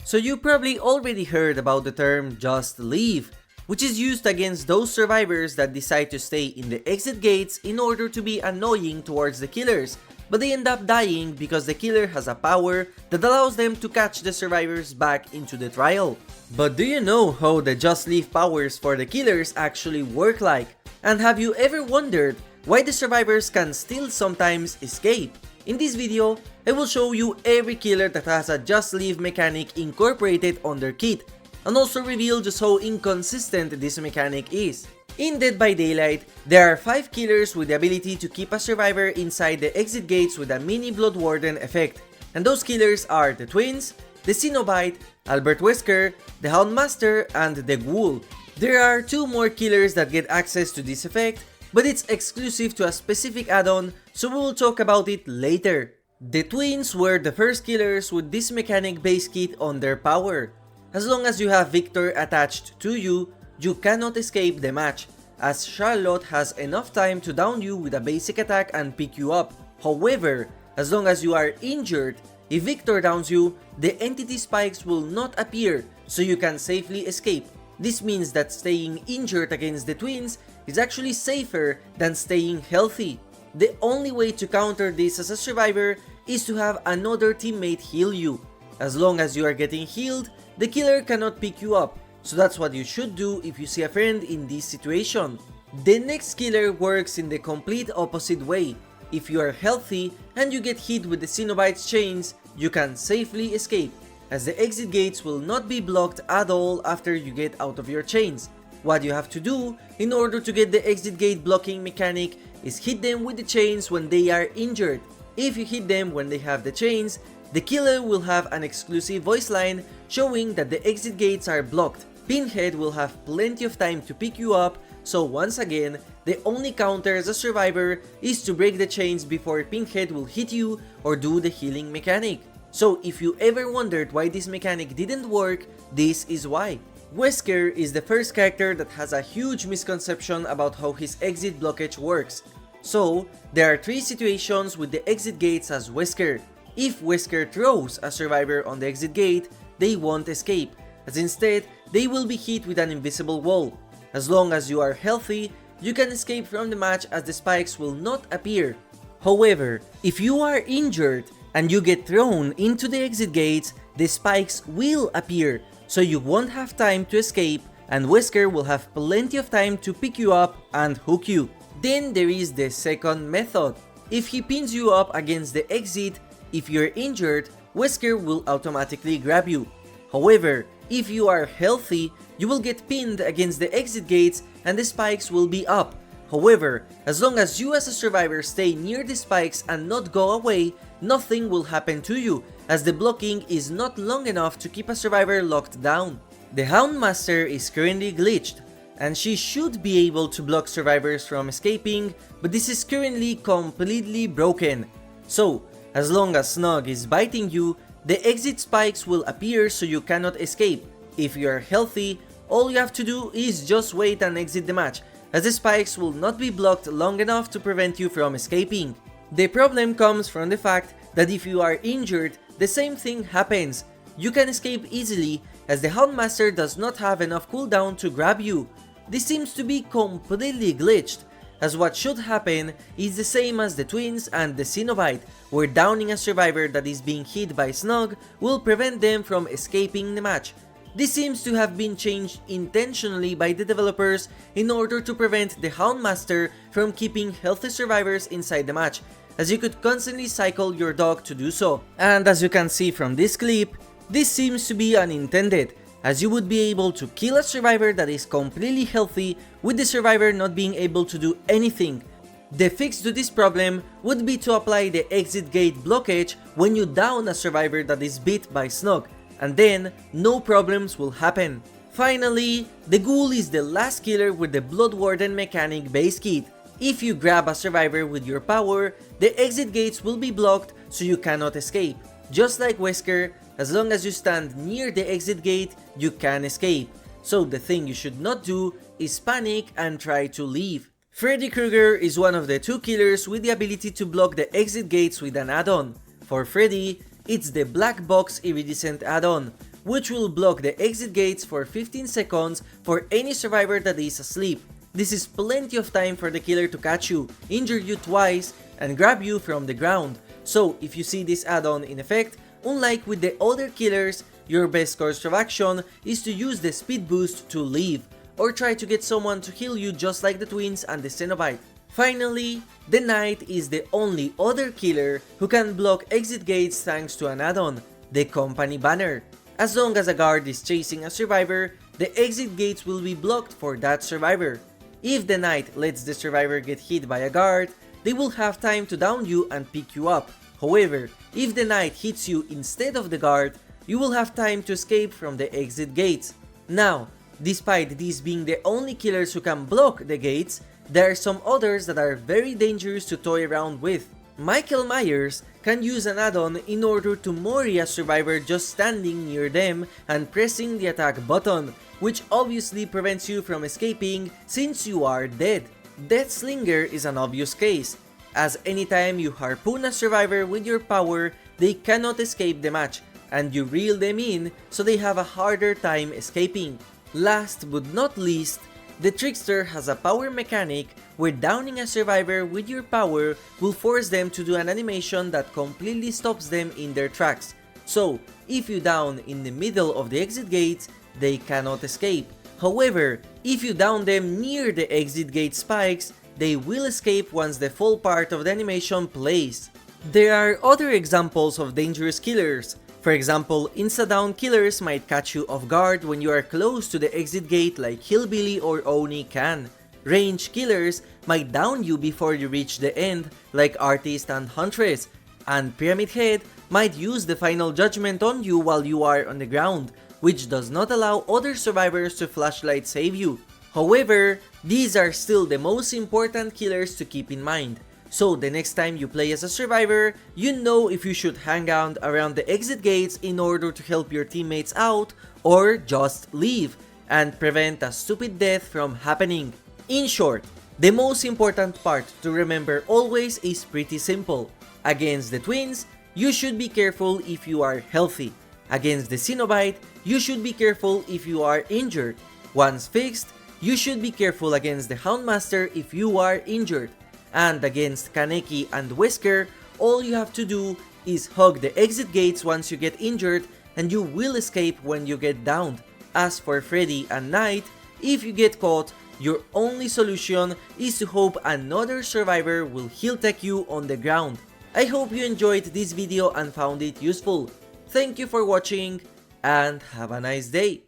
So you probably already heard about the term just leave, which is used against those survivors that decide to stay in the exit gates in order to be annoying towards the killers, but they end up dying because the killer has a power that allows them to catch the survivors back into the trial. But do you know how the just leave powers for the killers actually work like? And have you ever wondered why the survivors can still sometimes escape? In this video, I will show you every killer that has a just leave mechanic incorporated on their kit, and also reveal just how inconsistent this mechanic is. In Dead by Daylight, there are 5 killers with the ability to keep a survivor inside the exit gates with a mini Blood Warden effect, and those killers are the Twins, the Cenobite, Albert Wesker, the Houndmaster, and the Ghoul. There are 2 more killers that get access to this effect, but it's exclusive to a specific add-on, so we will talk about it later. The Twins were the first killers with this mechanic base kit on their power. As long as you have Victor attached to you, you cannot escape the match, as Charlotte has enough time to down you with a basic attack and pick you up. However, as long as you are injured, if Victor downs you, the entity spikes will not appear, so you can safely escape. This means that staying injured against the Twins is actually safer than staying healthy. The only way to counter this as a survivor is to have another teammate heal you. As long as you are getting healed, the killer cannot pick you up, so that's what you should do if you see a friend in this situation. The next killer works in the complete opposite way. If you are healthy and you get hit with the Cenobite's chains, you can safely escape, as the exit gates will not be blocked at all after you get out of your chains. What you have to do in order to get the exit gate blocking mechanic is hit them with the chains when they are injured. If you hit them when they have the chains, the killer will have an exclusive voice line showing that the exit gates are blocked. Pinhead will have plenty of time to pick you up, so once again, the only counter as a survivor is to break the chains before Pinhead will hit you or do the healing mechanic. So if you ever wondered why this mechanic didn't work, this is why. Wesker is the first character that has a huge misconception about how his exit blockage works. So, there are 3 situations with the exit gates as Wesker. If Wesker throws a survivor on the exit gate, they won't escape, as instead, they will be hit with an invisible wall. As long as you are healthy, you can escape from the match as the spikes will not appear. However, if you are injured and you get thrown into the exit gates, the spikes will appear, so you won't have time to escape, and Wesker will have plenty of time to pick you up and hook you. Then there is the second method. If he pins you up against the exit, if you're injured, Wesker will automatically grab you. However, if you are healthy, you will get pinned against the exit gates and the spikes will be up. However, as long as you as a survivor stay near the spikes and not go away, nothing will happen to you, as the blocking is not long enough to keep a survivor locked down. The Houndmaster is currently glitched, and she should be able to block survivors from escaping, but this is currently completely broken. So, as long as Snog is biting you, the exit spikes will appear so you cannot escape. If you are healthy, all you have to do is just wait and exit the match, as the spikes will not be blocked long enough to prevent you from escaping. The problem comes from the fact that if you are injured, the same thing happens. You can escape easily, as the Houndmaster does not have enough cooldown to grab you. This seems to be completely glitched, as what should happen is the same as the Twins and the Cenobite, where downing a survivor that is being hit by Snog will prevent them from escaping the match. This seems to have been changed intentionally by the developers in order to prevent the Houndmaster from keeping healthy survivors inside the match, as you could constantly cycle your dog to do so. And as you can see from this clip, this seems to be unintended, as you would be able to kill a survivor that is completely healthy with the survivor not being able to do anything. The fix to this problem would be to apply the exit gate blockage when you down a survivor that is bit by Snog, and then no problems will happen. Finally, the Ghoul is the last killer with the Blood Warden mechanic base kit. If you grab a survivor with your power, the exit gates will be blocked so you cannot escape. Just like Wesker, as long as you stand near the exit gate, you can escape. So the thing you should not do is panic and try to leave. Freddy Krueger is one of the 2 killers with the ability to block the exit gates with an add-on. For Freddy, it's the Black Box Iridescent add-on, which will block the exit gates for 15 seconds for any survivor that is asleep. This is plenty of time for the killer to catch you, injure you twice, and grab you from the ground. So if you see this add-on in effect, unlike with the other killers, your best course of action is to use the speed boost to leave, or try to get someone to heal you just like the twins and the Cenobite. Finally, the Knight is the only other killer who can block exit gates thanks to an add-on, the Company Banner. As long as a guard is chasing a survivor, the exit gates will be blocked for that survivor. If the Knight lets the survivor get hit by a guard, they will have time to down you and pick you up. However, if the Knight hits you instead of the guard, you will have time to escape from the exit gates. Now, despite these being the only killers who can block the gates, there are some others that are very dangerous to toy around with. Michael Myers can use an add-on in order to mori a survivor just standing near them and pressing the attack button, which obviously prevents you from escaping since you are dead. Death Slinger is an obvious case, as anytime you harpoon a survivor with your power, they cannot escape the match, and you reel them in so they have a harder time escaping. Last but not least, the Trickster has a power mechanic where downing a survivor with your power will force them to do an animation that completely stops them in their tracks. So, if you down in the middle of the exit gates, they cannot escape. However, if you down them near the exit gate spikes, they will escape once the full part of the animation plays. There are other examples of dangerous killers. For example, insta-down killers might catch you off guard when you are close to the exit gate like Hillbilly or Oni can. Range killers might down you before you reach the end like Artist and Huntress. And Pyramid Head might use the final judgment on you while you are on the ground, which does not allow other survivors to flashlight save you. However, these are still the most important killers to keep in mind. So the next time you play as a survivor, you know if you should hang out around the exit gates in order to help your teammates out, or just leave and prevent a stupid death from happening. In short, the most important part to remember always is pretty simple. Against the twins, you should be careful if you are healthy. Against the Cenobite, you should be careful if you are injured. Once fixed, you should be careful against the Houndmaster if you are injured. And against Kaneki and Wesker, all you have to do is hug the exit gates once you get injured and you will escape when you get downed. As for Freddy and Knight, if you get caught, your only solution is to hope another survivor will heal tech you on the ground. I hope you enjoyed this video and found it useful. Thank you for watching and have a nice day.